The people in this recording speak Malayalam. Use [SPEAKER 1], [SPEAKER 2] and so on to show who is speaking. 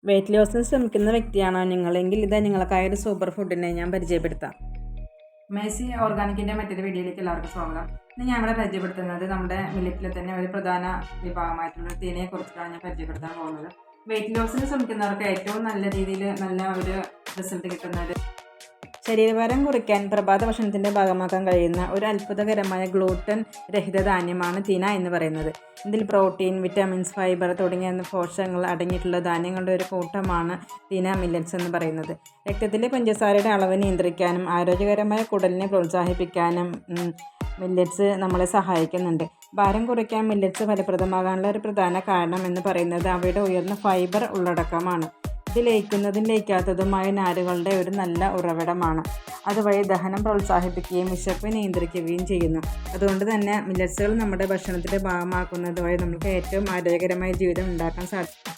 [SPEAKER 1] വെയിറ്റ് ലോസിന് ശ്രമിക്കുന്ന വ്യക്തിയാണോ നിങ്ങളെങ്കിൽ ഇതാ നിങ്ങൾക്കായ ഒരു സൂപ്പർ ഫുഡിനെ ഞാൻ പരിചയപ്പെടുത്താം. മേസി ഓർഗാനിക്കിൻ്റെ മറ്റൊരു വീഡിയോയിലേക്ക് എല്ലാവർക്കും സ്വാഗതം. ഇന്ന് ഞങ്ങളെ പരിചയപ്പെടുത്തുന്നത് നമ്മുടെ മില്ലറ്റിലെ തന്നെ ഒരു പ്രധാന വിഭാഗമായിട്ടുള്ള തീനയെ കുറിച്ചിട്ടാണ് ഞാൻ പരിചയപ്പെടുത്താൻ പോകുന്നത്. വെയിറ്റ് ലോസിന് ശ്രമിക്കുന്നവർക്ക് ഏറ്റവും നല്ല രീതിയിൽ നല്ല ഒരു റിസൾട്ട് കിട്ടുന്ന ഒരു ശരീരഭാരം കുറയ്ക്കാൻ പ്രഭാത ഭക്ഷണത്തിൻ്റെ ഭാഗമാക്കാൻ കഴിയുന്ന ഒരു അത്ഭുതകരമായ ഗ്ലൂട്ടൻ രഹിത ധാന്യമാണ് തീന എന്ന് പറയുന്നത്. ഇതിൽ പ്രോട്ടീൻ, വിറ്റാമിൻസ്, ഫൈബർ തുടങ്ങിയ പോഷകങ്ങൾ അടങ്ങിയിട്ടുള്ള ധാന്യങ്ങളുടെ ഒരു കൂട്ടമാണ് തീന മില്ലറ്റ്സ് എന്ന് പറയുന്നത്. രക്തത്തിലെ പഞ്ചസാരയുടെ അളവ് നിയന്ത്രിക്കാനും ആരോഗ്യകരമായ കുടലിനെ പ്രോത്സാഹിപ്പിക്കാനും മില്ലറ്റ്സ് നമ്മളെ സഹായിക്കുന്നുണ്ട്. ഭാരം കുറയ്ക്കാൻ മില്ലറ്റ്സ് ഫലപ്രദമാകാനുള്ള ഒരു പ്രധാന കാരണം എന്ന് പറയുന്നത് അവയുടെ ഉയർന്ന ഫൈബർ ഉള്ളടക്കമാണ്. ഇത് ലയിക്കുന്നതും ലയിക്കാത്തതുമായ നാരുകളുടെ ഒരു നല്ല ഉറവിടമാണ്. അതുവഴി ദഹനം പ്രോത്സാഹിപ്പിക്കുകയും വിശപ്പ് നിയന്ത്രിക്കുകയും ചെയ്യുന്നു. അതുകൊണ്ട് തന്നെ മില്ലറ്റ്സുകൾ നമ്മുടെ ഭക്ഷണത്തിൻ്റെ ഭാഗമാക്കുന്നത് വഴി നമുക്ക് ഏറ്റവും ആരോഗ്യകരമായ ജീവിതം ഉണ്ടാക്കാൻ സാധിക്കും.